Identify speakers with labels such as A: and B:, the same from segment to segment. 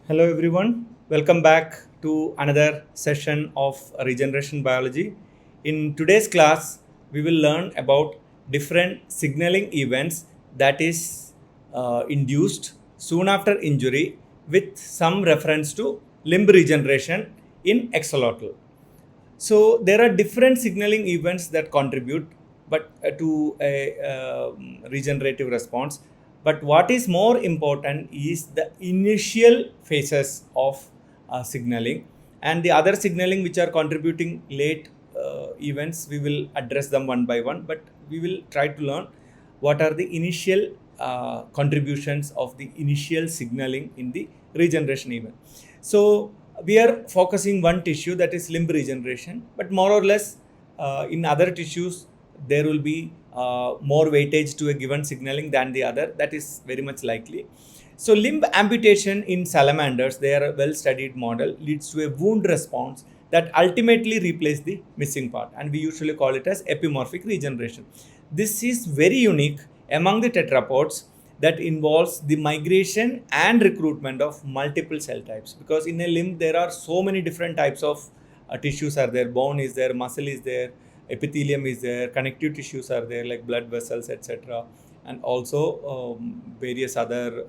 A: Hello everyone, welcome back to another session of regeneration biology. In today's class, we will learn about different signaling events that is induced soon after injury with some reference to limb regeneration in axolotl. So there are different signaling events that contribute but to a regenerative response. But what is more important is the initial phases of signaling, and the other signaling which are contributing late events. We will address them one by one, but we will try to learn what are the initial contributions of the initial signaling in the regeneration event. So we are focusing one tissue, that is limb regeneration, but more or less in other tissues there will be more weightage to a given signaling than the other. That is very much likely. So limb amputation in salamanders, they are a well studied model, leads to a wound response that ultimately replaces the missing part, and we usually call it as epimorphic regeneration. This is very unique among the tetrapods that involves the migration and recruitment of multiple cell types, because in a limb there are so many different types of tissues are there. Bone is there, muscle is there, epithelium is there, connective tissues are there like blood vessels, etc., and also various other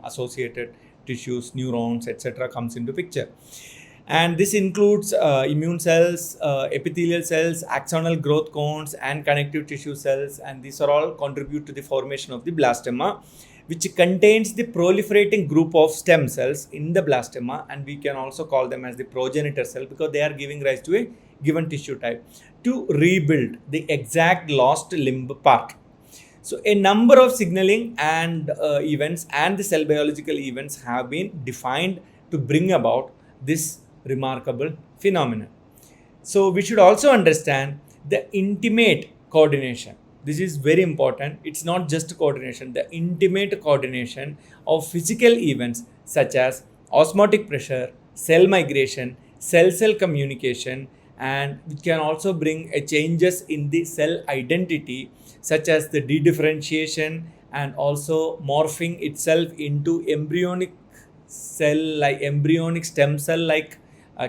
A: associated tissues, neurons, etc., comes into picture. And this includes immune cells, epithelial cells, axonal growth cones, and connective tissue cells, and these are all contribute to the formation of the blastema, which contains the proliferating group of stem cells in the blastema, and we can also call them as the progenitor cell because they are giving rise to a given tissue type to rebuild the exact lost limb part. So a number of signaling and events and the cell biological events have been defined to bring about this remarkable phenomenon. So we should also understand the intimate coordination. This is very important. It's not just coordination, the intimate coordination of physical events such as osmotic pressure, cell migration, cell-cell communication, and which can also bring a changes in the cell identity such as the dedifferentiation and also morphing itself into embryonic stem cell like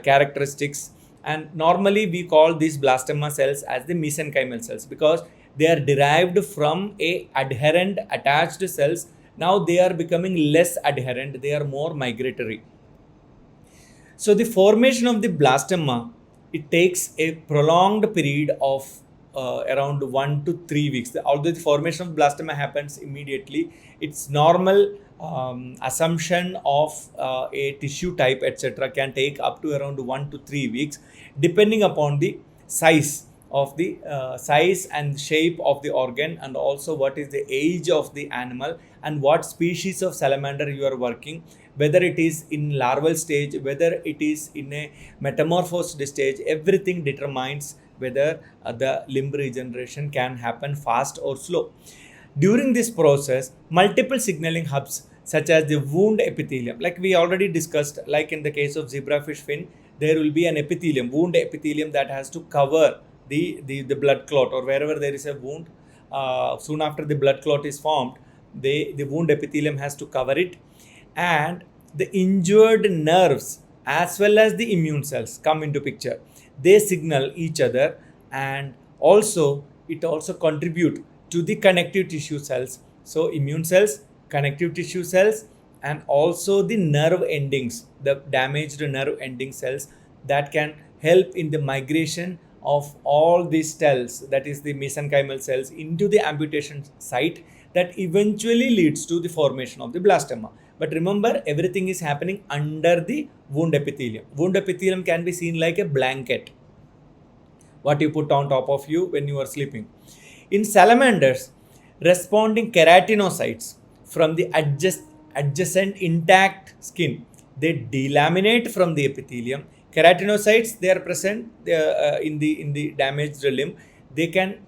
A: characteristics. And normally we call these blastema cells as the mesenchymal cells because they are derived from a adherent attached cells. Now they are becoming less adherent, they are more migratory. So the formation of the blastema, it takes a prolonged period of around 1 to 3 weeks. Although the formation of blastema happens immediately, it's normal assumption of a tissue type, etc., can take up to around 1 to 3 weeks, depending upon the size of the size and shape of the organ, and also what is the age of the animal and what species of salamander you are working, whether it is in larval stage, whether it is in a metamorphosed stage. Everything determines whether the limb regeneration can happen fast or slow. During this process, multiple signaling hubs such as the wound epithelium, like we already discussed, like in the case of zebrafish fin, there will be an epithelium, wound epithelium, that has to cover the blood clot, or wherever there is a wound, soon after the blood clot is formed, the wound epithelium has to cover it, and the injured nerves as well as the immune cells come into picture. They signal each other, and also it also contribute to the connective tissue cells. So immune cells, connective tissue cells, and also the nerve endings, the damaged nerve ending cells, that can help in the migration of all these cells, that is the mesenchymal cells, into the amputation site, that eventually leads to the formation of the blastema. But remember, everything is happening under the wound epithelium. Wound epithelium can be seen like a blanket, what you put on top of you when you are sleeping. In salamanders, responding keratinocytes from the adjacent intact skin, they delaminate from the epithelium. Keratinocytes, they are present in the damaged limb. They can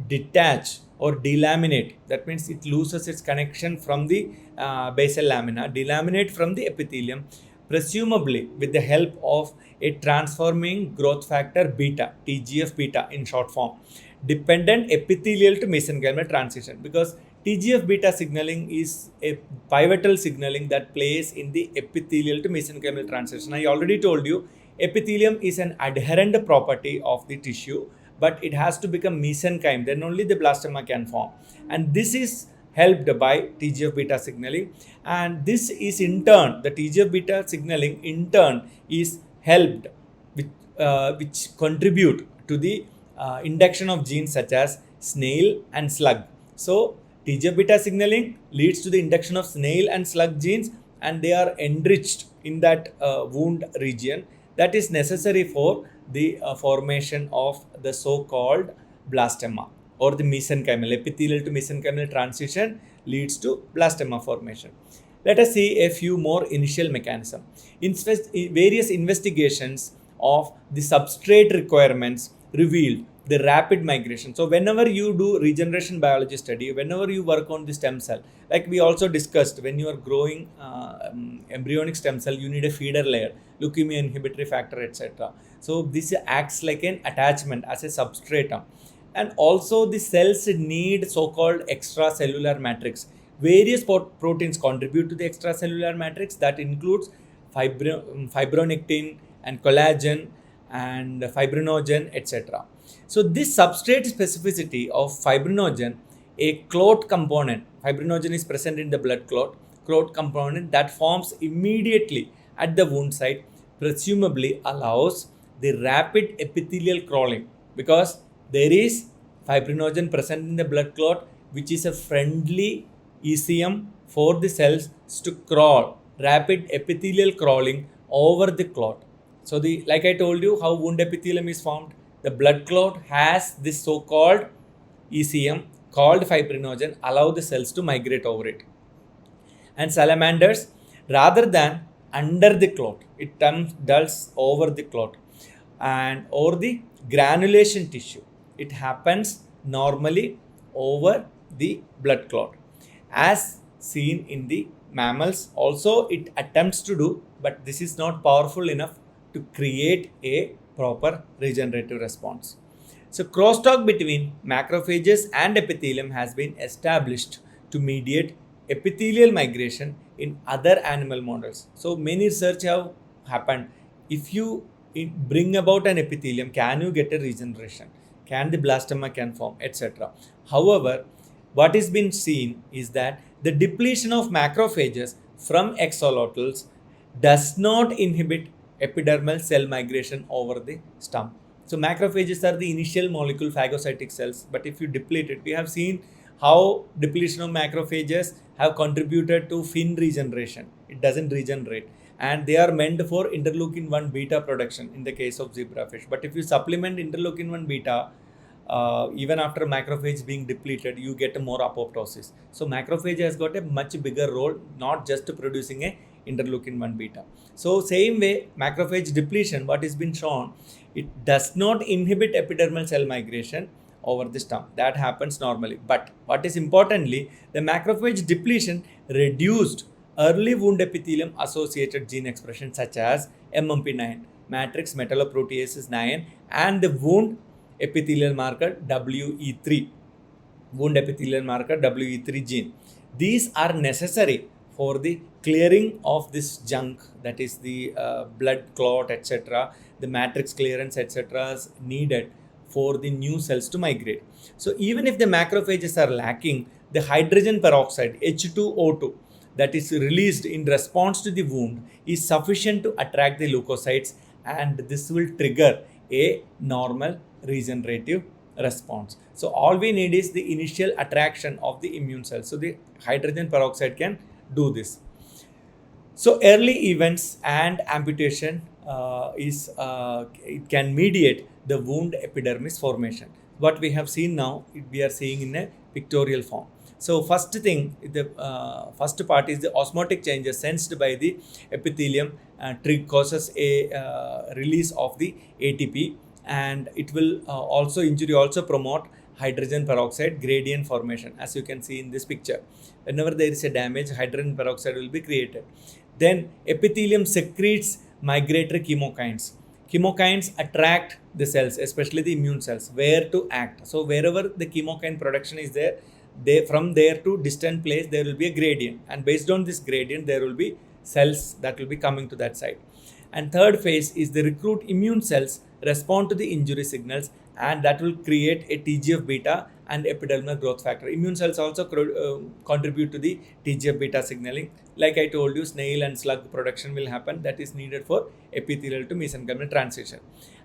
A: detach or delaminate. That means it loses its connection from the basal lamina, delaminate from the epithelium, presumably with the help of a transforming growth factor beta, TGF beta in short form, dependent epithelial to mesenchymal transition, because TGF beta signaling is a pivotal signaling that plays in the epithelial to mesenchymal transition. I already told you epithelium is an adherent property of the tissue, but it has to become mesenchyme, then only the blastema can form. And this is helped by TGF beta signaling, and this is in turn, the TGF beta signaling in turn is helped which contribute to the induction of genes such as snail and slug. So TGF beta signaling leads to the induction of snail and slug genes, and they are enriched in that wound region that is necessary for the formation of the so-called blastema, or the mesenchymal epithelial to mesenchymal transition leads to blastema formation. Let us see a few more initial mechanisms. Various investigations of the substrate requirements revealed the rapid migration. So whenever you do regeneration biology study, whenever you work on the stem cell, like we also discussed, when you are growing embryonic stem cell, you need a feeder layer, leukemia inhibitory factor, etc. So this acts like an attachment as a substratum. And also the cells need so-called extracellular matrix. Various proteins contribute to the extracellular matrix that includes fibronectin and collagen and fibrinogen, etc. So this substrate specificity of fibrinogen, a clot component, fibrinogen is present in the blood clot component that forms immediately at the wound site, presumably allows the rapid epithelial crawling, because there is fibrinogen present in the blood clot, which is a friendly ECM for the cells to crawl, rapid epithelial crawling over the clot. So like I told you how wound epithelium is formed, the blood clot has this so-called ECM called fibrinogen, allow the cells to migrate over it. And salamanders, rather than under the clot, it does over the clot and over the granulation tissue. It happens normally over the blood clot, as seen in the mammals. Also it attempts to do, but this is not powerful enough to create a proper regenerative response. So crosstalk between macrophages and epithelium has been established to mediate epithelial migration in other animal models. So many research have happened. If you bring about an epithelium, can you get a regeneration? Can the blastema can form, etc. However, what is been seen is that the depletion of macrophages from axolotls does not inhibit epidermal cell migration over the stump. So macrophages are the initial molecule phagocytic cells, but if you deplete it, we have seen how depletion of macrophages have contributed to fin regeneration. It doesn't regenerate, and they are meant for interleukin 1 beta production in the case of zebrafish. But if you supplement interleukin 1 beta, even after macrophage being depleted, you get more apoptosis. So macrophage has got a much bigger role, not just producing a interleukin 1 beta. So same way, macrophage depletion, what has been shown, it does not inhibit epidermal cell migration over the stump. That happens normally. But what is importantly, the macrophage depletion reduced early wound epithelium associated gene expression such as MMP9, matrix metalloproteases 9, and the wound epithelial marker WE3, wound epithelial marker WE3 gene. These are necessary for the clearing of this junk, that is the blood clot, etc., the matrix clearance, etc., is needed for the new cells to migrate. So even if the macrophages are lacking, the hydrogen peroxide H2O2 that is released in response to the wound is sufficient to attract the leukocytes, and this will trigger a normal regenerative response. So all we need is the initial attraction of the immune cells. So the hydrogen peroxide can do this. So early events and amputation it can mediate the wound epidermis formation. What we have seen now, we are seeing in a pictorial form. So first thing, the first part is the osmotic changes sensed by the epithelium causes a release of the ATP, and it will also promote hydrogen peroxide gradient formation, as you can see in this picture. Whenever there is a damage, hydrogen peroxide will be created. Then epithelium secretes migratory chemokines. Chemokines attract the cells, especially the immune cells, where to act. So wherever the chemokine production is there, from there to distant place there will be a gradient, and based on this gradient there will be cells that will be coming to that side. And third phase is the recruit immune cells respond to the injury signals, and that will create a TGF beta and epidermal growth factor. Immune cells also contribute to the TGF beta signaling. Like I told you, snail and slug production will happen, that is needed for epithelial to mesenchymal transition.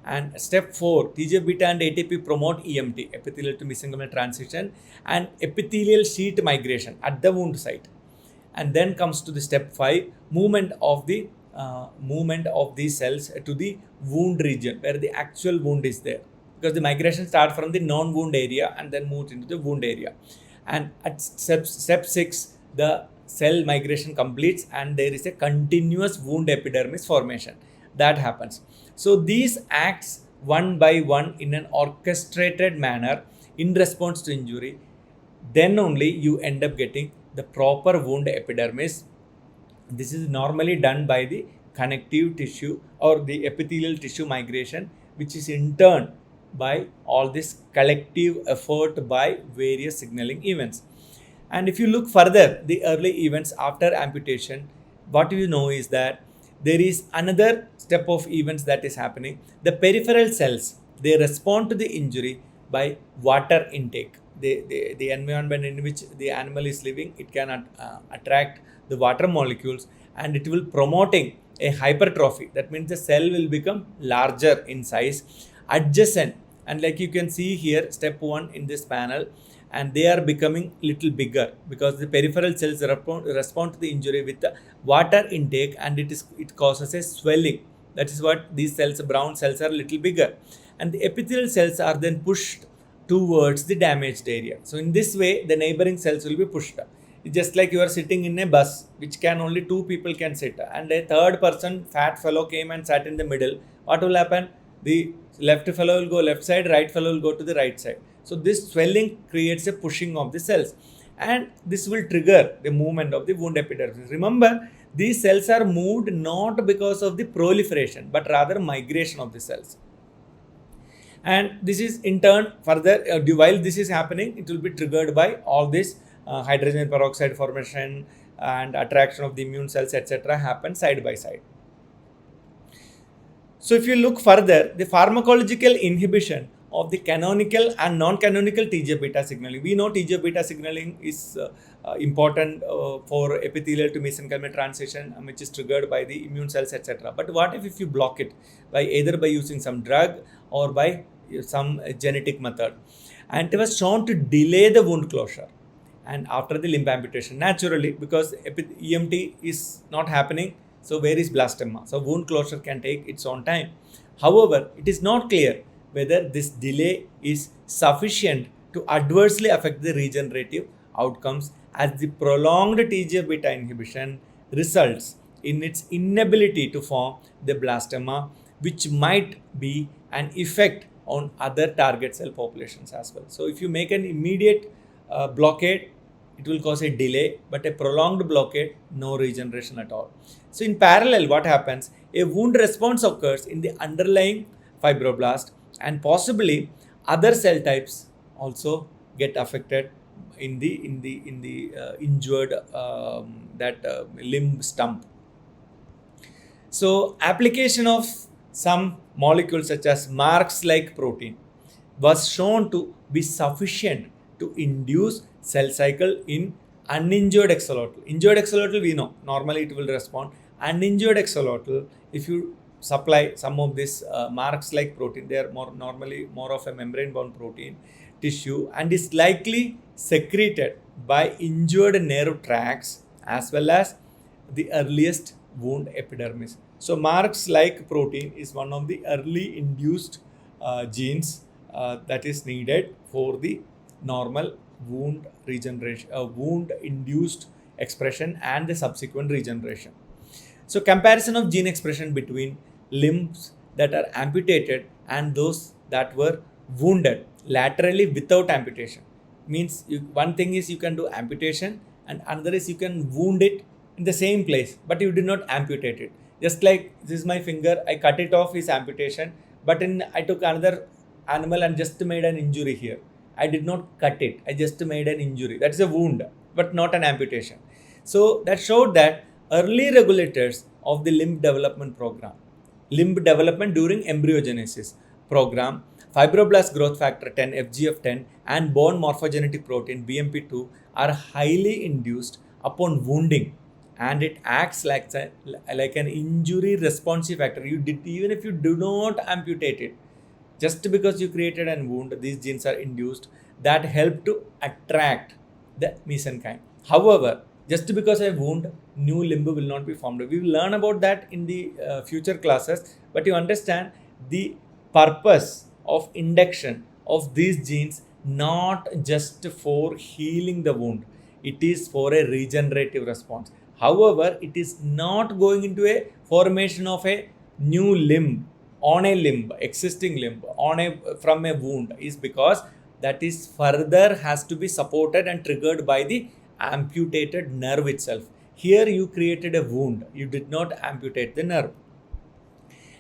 A: And step 4, TGF beta and ATP promote EMT, epithelial to mesenchymal transition, and epithelial sheet migration at the wound site. And then comes to the step 5, movement of these cells to the wound region where the actual wound is there, because the migration starts from the non-wound area and then moves into the wound area. And at step 6, the cell migration completes and there is a continuous wound epidermis formation that happens. So these acts one by one in an orchestrated manner in response to injury. Then only you end up getting the proper wound epidermis. This is normally done by the connective tissue or the epithelial tissue migration, which is in turn by all this collective effort by various signaling events. And if you look further, the early events after amputation, what you know is that there is another step of events that is happening. The peripheral cells, they respond to the injury by water intake. The environment in which the animal is living, it can attract the water molecules, and it will promoting a hypertrophy. That means the cell will become larger in size, adjacent, and like you can see here, step 1 in this panel, and they are becoming little bigger because the peripheral cells respond to the injury with the water intake, and it causes a swelling. That is what these cells, brown cells, are little bigger, and the epithelial cells are then pushed towards the damaged area. So in this way, the neighboring cells will be pushed up. It's just like you are sitting in a bus which can only 2 people can sit, and a third person, fat fellow, came and sat in the middle. What will happen? The left fellow will go left side, right fellow will go to the right side. So this swelling creates a pushing of the cells, and this will trigger the movement of the wound epidermis. Remember, these cells are moved not because of the proliferation but rather migration of the cells. And this is in turn further, while this is happening, it will be triggered by all this hydrogen peroxide formation and attraction of the immune cells, etc. happen side by side. So if you look further, the pharmacological inhibition of the canonical and non-canonical TGF beta signaling. We know TGF beta signaling is important for epithelial to mesenchymal transition, which is triggered by the immune cells, etc. But what if you block it by either by using some drug or by some genetic method? And it was shown to delay the wound closure and after the limb amputation naturally, because EMT is not happening. So where is blastema? So wound closure can take its own time. However, it is not clear whether this delay is sufficient to adversely affect the regenerative outcomes, as the prolonged TGF beta inhibition results in its inability to form the blastema, which might be an effect on other target cell populations as well. So if you make an immediate blockade, it will cause a delay, but a prolonged blockade, no regeneration at all. So in parallel, what happens? A wound response occurs in the underlying fibroblast, and possibly other cell types also get affected in the injured limb stump. So application of some molecules such as Marx-like protein was shown to be sufficient to induce cell cycle in uninjured axolotl. Injured axolotl, we know normally it will respond. Uninjured axolotl, if you supply some of this Marx-like protein, they are normally more of a membrane-bound protein tissue, and is likely secreted by injured nerve tracts as well as the earliest wound epidermis. So Marx-like protein is one of the early induced genes that is needed for the normal wound regeneration, wound induced expression and the subsequent regeneration. So comparison of gene expression between limbs that are amputated and those that were wounded laterally without amputation means one thing is you can do amputation, and another is you can wound it in the same place but you did not amputate it. Just like this is my finger, I cut it off is amputation, but I took another animal and just made an injury here, I did not cut it. I just made an injury. That is a wound, but not an amputation. So that showed that early regulators of the limb development program, limb development during embryogenesis program, fibroblast growth factor 10, FGF10, and bone morphogenetic protein BMP2 are highly induced upon wounding, and it acts like an injury responsive factor. You did, even if you do not amputate it, just because you created a wound, these genes are induced that help to attract the mesenchyme. However, just because I wound, new limb will not be formed. We will learn about that in the future classes, but you understand the purpose of induction of these genes not just for healing the wound, it is for a regenerative response. However, it is not going into a formation of a new limb on a limb, existing limb on a from a wound, is because that is further has to be supported and triggered by the amputated nerve itself. Here you created a wound, you did not amputate the nerve.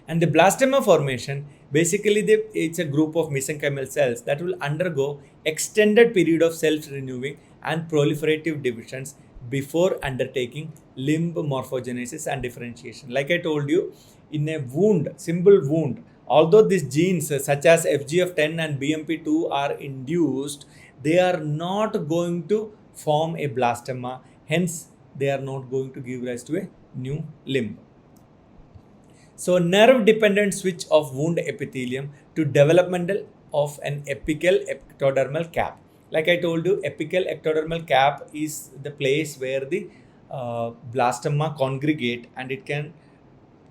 A: And the blastema formation, basically it's a group of mesenchymal cells that will undergo extended period of self-renewing and proliferative divisions before undertaking limb morphogenesis and differentiation. Like I told you, in a wound, simple wound, although these genes such as FGF10 and BMP2 are induced, they are not going to form a blastema, hence they are not going to give rise to a new limb. So nerve dependent switch of wound epithelium to developmental of an apical ectodermal cap. Like I told you, apical ectodermal cap is the place where the blastema congregate, and it can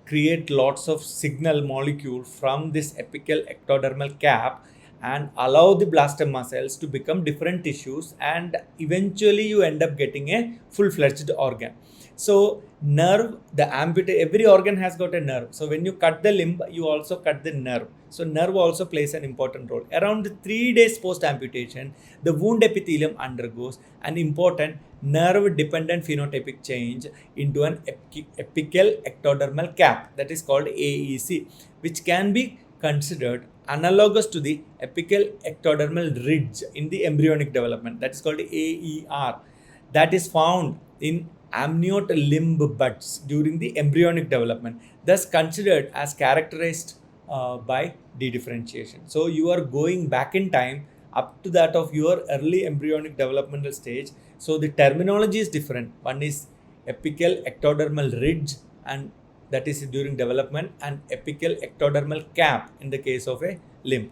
A: create lots of signal molecule from this apical ectodermal cap and allow the blastema cells to become different tissues, and eventually you end up getting a full-fledged organ. So nerve, every organ has got a nerve. So when you cut the limb, you also cut the nerve. So nerve also plays an important role. Around 3 days post amputation, the wound epithelium undergoes an important nerve dependent phenotypic change into an apical ectodermal cap, that is called AEC, which can be considered analogous to the apical ectodermal ridge in the embryonic development, that is called AER, that is found in amniote limb buds during the embryonic development, thus considered as characterized by dedifferentiation. So you are going back in time up to that of your early embryonic developmental stage. So the terminology is different. One is apical ectodermal ridge, and that is during development, and apical ectodermal cap in the case of a limb.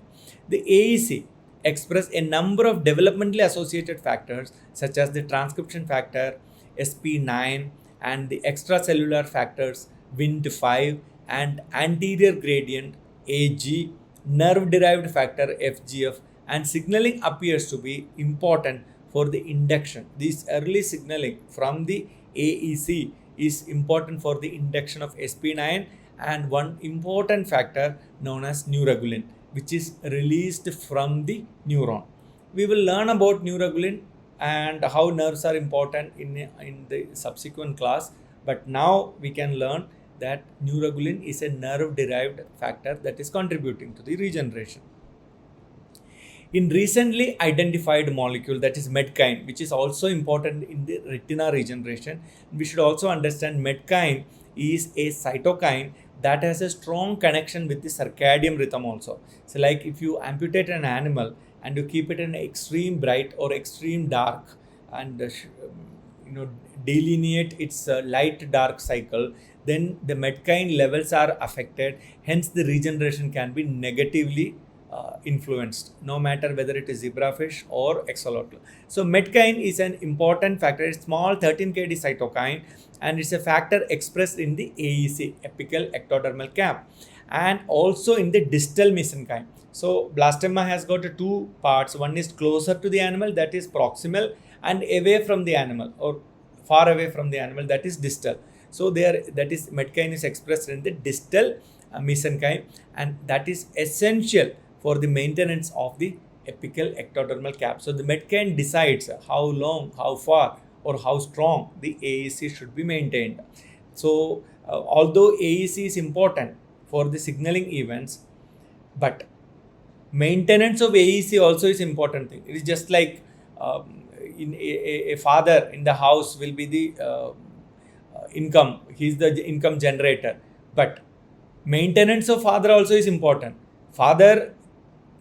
A: The AEC express a number of developmentally associated factors such as the transcription factor SP9 and the extracellular factors Wnt5 and anterior gradient AG, nerve derived factor FGF, and signaling appears to be important for the induction. This early signaling from the AEC is important for the induction of SP9 and one important factor known as neuregulin, which is released from the neuron. We will learn about neuregulin and how nerves are important in the subsequent class, but now we can learn that neuregulin is a nerve derived factor that is contributing to the regeneration. In recently identified molecule, that is metkyne, which is also important in the retina regeneration, we should also understand metkyne is a cytokine that has a strong connection with the circadian rhythm also. So like if you amputate an animal and you keep it in extreme bright or extreme dark, and delineate its light dark cycle, then the metkyne levels are affected, hence the regeneration can be negatively influenced, no matter whether it is zebrafish or axolotl. So metkyne is an important factor. It's small 13 kD cytokine, and it's a factor expressed in the AEC, apical ectodermal cap, and also in the distal mesenchyme. So blastema has got two parts. One is closer to the animal, that is proximal, and away from the animal or far away from the animal, that is distal. So that is metkyne is expressed in the distal mesenchyme, and that is essential for the maintenance of the apical ectodermal cap. So the metkyne decides how long, how far, or how strong the AEC should be maintained. So although AEC is important for the signaling events, but Maintenance of AEC also is important thing. It is just like in a father in the house will be the income. He is the income generator. But maintenance of father also is important. Father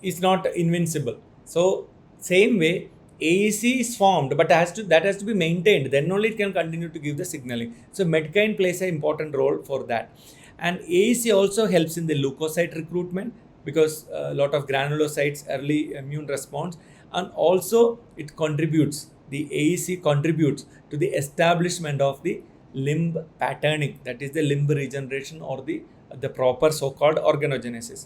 A: is not invincible. So same way, AEC is formed, but that has to be maintained. Then only it can continue to give the signaling. So medkine plays an important role for that. And AEC also helps in the leukocyte recruitment, because a lot of granulocytes, early immune response, and also it contributes. The AEC contributes to the establishment of the limb patterning, that is the limb regeneration or the proper so-called organogenesis.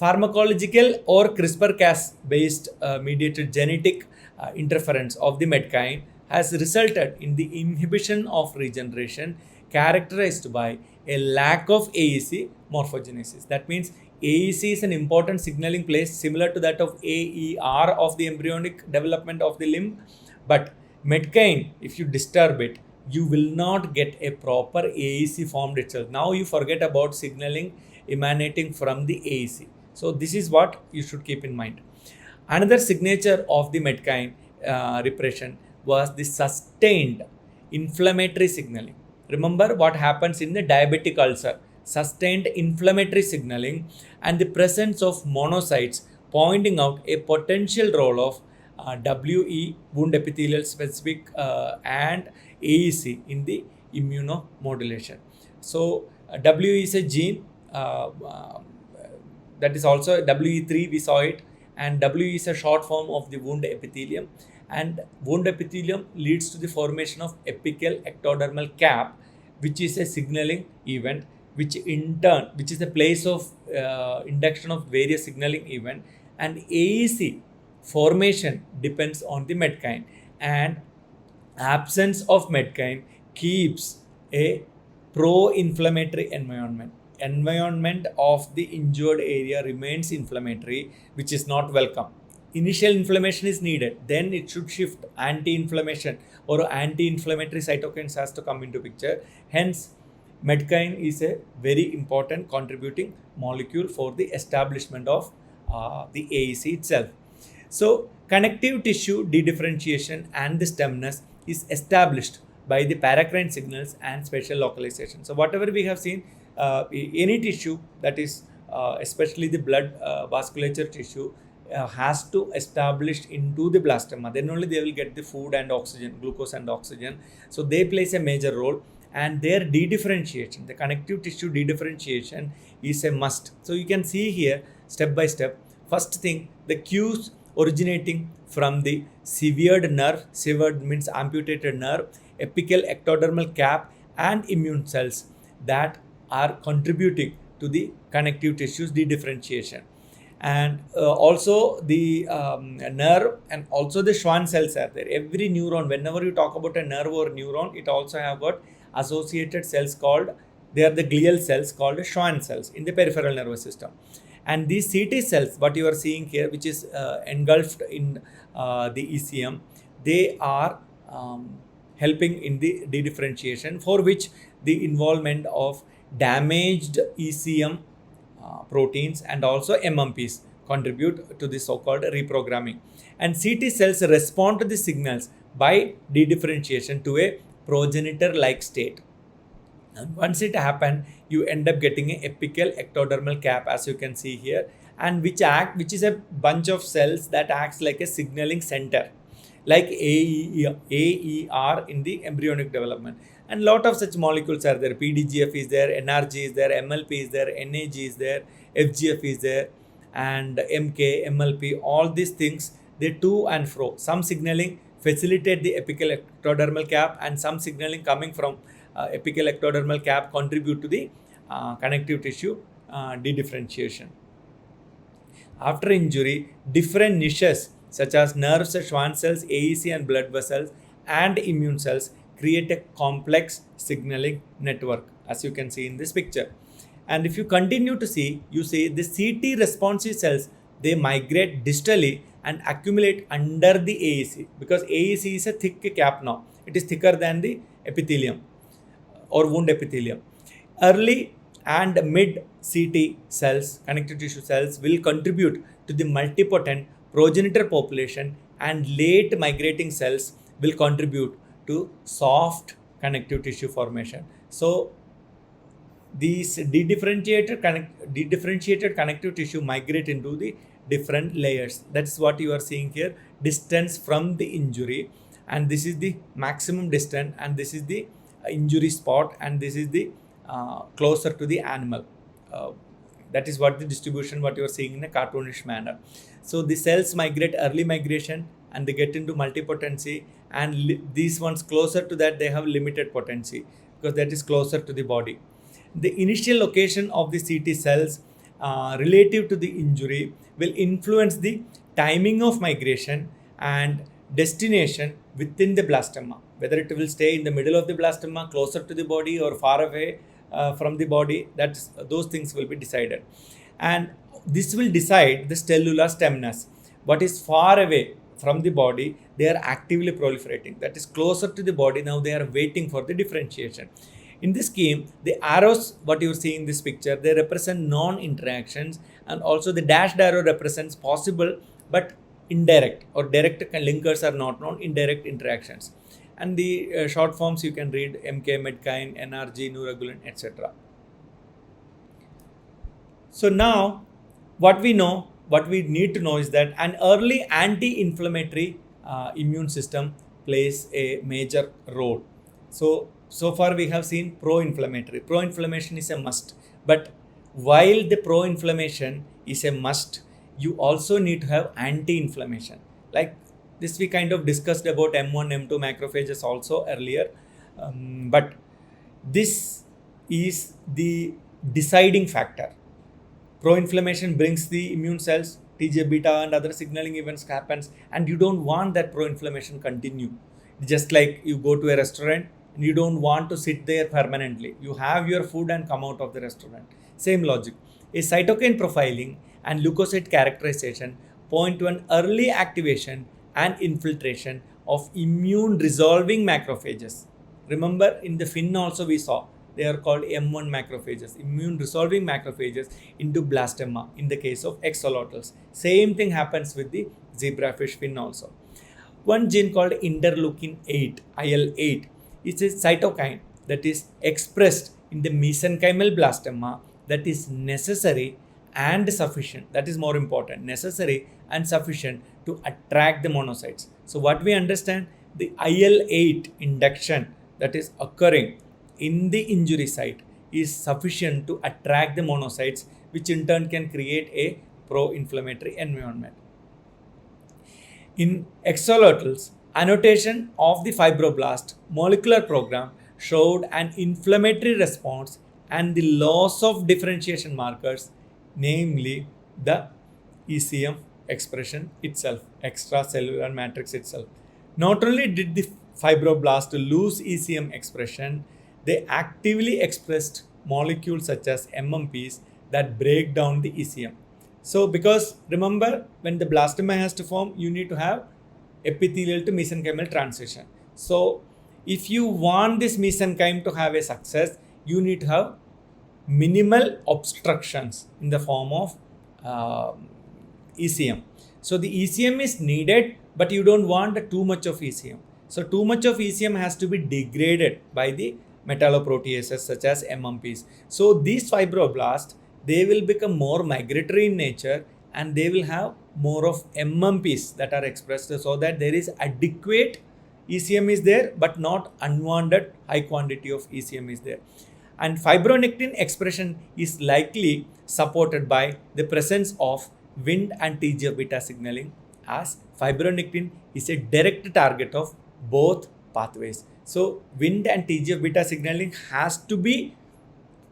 A: Pharmacological or CRISPR-Cas based mediated genetic interference of the medkine has resulted in the inhibition of regeneration characterized by a lack of AEC morphogenesis. That means AEC is an important signaling place similar to that of AER of the embryonic development of the limb, but medkine, if you disturb it, you will not get a proper AEC formed itself. Now you forget about signaling emanating from the AEC. So this is what you should keep in mind. Another signature of the medkine repression was the sustained inflammatory signaling. Remember what happens in the diabetic ulcer: sustained inflammatory signaling and the presence of monocytes, pointing out a potential role of WE, wound epithelial specific, and AEC in the immunomodulation. So WE is a gene, that is also WE3, we saw it, and WE is a short form of the wound epithelium, and wound epithelium leads to the formation of apical ectodermal cap, which is a signaling event, which is the place of induction of various signaling event, and AEC formation depends on the medkine, and absence of medkine keeps a pro-inflammatory environment of the injured area remains inflammatory, which is not welcome. Initial inflammation is needed, then it should shift. Anti-inflammation or anti-inflammatory cytokines has to come into picture. Hence, medkine is a very important contributing molecule for the establishment of the AEC itself. So, connective tissue dedifferentiation and the stemness is established by the paracrine signals and spatial localization. So, whatever we have seen, any tissue, that is especially the blood vasculature tissue, has to establish into the blastema. Then only they will get the food and oxygen, glucose and oxygen. So they plays a major role, and their dedifferentiation, the connective tissue dedifferentiation, is a must. So you can see here step by step. First thing, the cues originating from the severed nerve, severed means amputated nerve, apical ectodermal cap, and immune cells that are contributing to the connective tissues dedifferentiation. And also the nerve and also the Schwann cells are there. Every neuron, whenever you talk about a nerve or neuron, it also have got associated cells called, they are the glial cells called Schwann cells in the peripheral nervous system. And these CT cells, what you are seeing here, which is engulfed in the ECM, they are helping in the dedifferentiation, for which the involvement of damaged ECM proteins and also MMPs contribute to the so-called reprogramming. And CT cells respond to the signals by dedifferentiation to a progenitor-like state. And once it happens, you end up getting an apical ectodermal cap, as you can see here, and which is a bunch of cells that acts like a signaling center, like AER in the embryonic development. And lot of such molecules are there. PDGF is there, NRG is there, MLP is there, NAG is there, FGF is there, and MK, MLP, all these things, they to and fro. Some signaling facilitate the apical ectodermal cap, and some signaling coming from apical ectodermal cap contribute to the connective tissue dedifferentiation. After injury, different niches such as nerves, Schwann cells, AEC and blood vessels, and immune cells create a complex signaling network, as you can see in this picture. And if you continue to see, you see the CT responsive cells, they migrate distally and accumulate under the AEC, because AEC is a thick cap now. It is thicker than the epithelium or wound epithelium. Early and mid CT cells, connective tissue cells, will contribute to the multipotent progenitor population, and late migrating cells will contribute to soft connective tissue formation. So these dedifferentiated connective tissue migrate into the different layers. That's what you are seeing here, distance from the injury, and this is the maximum distance, and this is the injury spot, and this is the closer to the animal. That is what the distribution, what you are seeing in a cartoonish manner. So the cells migrate early migration and they get into multipotency, and these ones closer to that, they have limited potency because that is closer to the body. The initial location of the CT cells relative to the injury will influence the timing of migration and destination within the blastema, whether it will stay in the middle of the blastema, closer to the body, or far away from the body. Those things will be decided, and this will decide the cellular stemness. What is far away from the body, they are actively proliferating. That is closer to the body, now they are waiting for the differentiation. In this scheme, the arrows, what you see in this picture, they represent non-interactions, and also the dashed arrow represents possible but indirect or direct linkers are not known, indirect interactions. And the short forms you can read: MK, Medkine, NRG, Nuregulin, etc. So now what we need to know is that an early anti-inflammatory immune system plays a major role. So far we have seen pro-inflammatory. Pro-inflammation is a must, but while the pro-inflammation is a must, you also need to have anti-inflammation. Like this we kind of discussed about M1, M2 macrophages also earlier, but this is the deciding factor. Pro-inflammation brings the immune cells, TGF-beta and other signaling events happens, and you don't want that pro-inflammation continue. Just like you go to a restaurant and you don't want to sit there permanently. You have your food and come out of the restaurant. Same logic. A cytokine profiling and leukocyte characterization point to an early activation and infiltration of immune resolving macrophages. Remember, in the fin also we saw they are called M1 macrophages, immune resolving macrophages into blastema in the case of axolotls. Same thing happens with the zebrafish fin also. One gene called interleukin 8, IL-8, is a cytokine that is expressed in the mesenchymal blastema that is necessary and sufficient. That is more important, necessary and sufficient to attract the monocytes. So what we understand, the IL-8 induction that is occurring in the injury site is sufficient to attract the monocytes, which in turn can create a pro-inflammatory environment. In axolotls, annotation of the fibroblast molecular program showed an inflammatory response and the loss of differentiation markers, namely the ECM expression itself, extracellular matrix itself. Not only did the fibroblast lose ECM expression, they actively expressed molecules such as MMPs that break down the ECM. So because remember, when the blastema has to form, you need to have epithelial to mesenchymal transition. So if you want this mesenchyme to have a success, you need to have minimal obstructions in the form of ECM. So the ECM is needed, but you don't want too much of ECM. So too much of ECM has to be degraded by the metalloproteases such as MMPs. So these fibroblasts, they will become more migratory in nature and they will have more of MMPs that are expressed, so that there is adequate ECM is there, but not unwanted high quantity of ECM is there. And fibronectin expression is likely supported by the presence of Wnt and TGF-beta signaling, as fibronectin is a direct target of both pathways. So Wnt and TGF-beta signaling has to be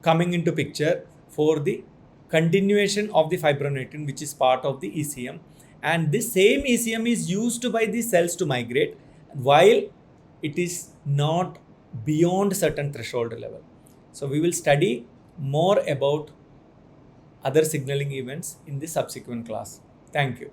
A: coming into picture for the continuation of the fibronectin, which is part of the ECM. And this same ECM is used by the cells to migrate, while it is not beyond certain threshold level. So we will study more about other signaling events in the subsequent class. Thank you.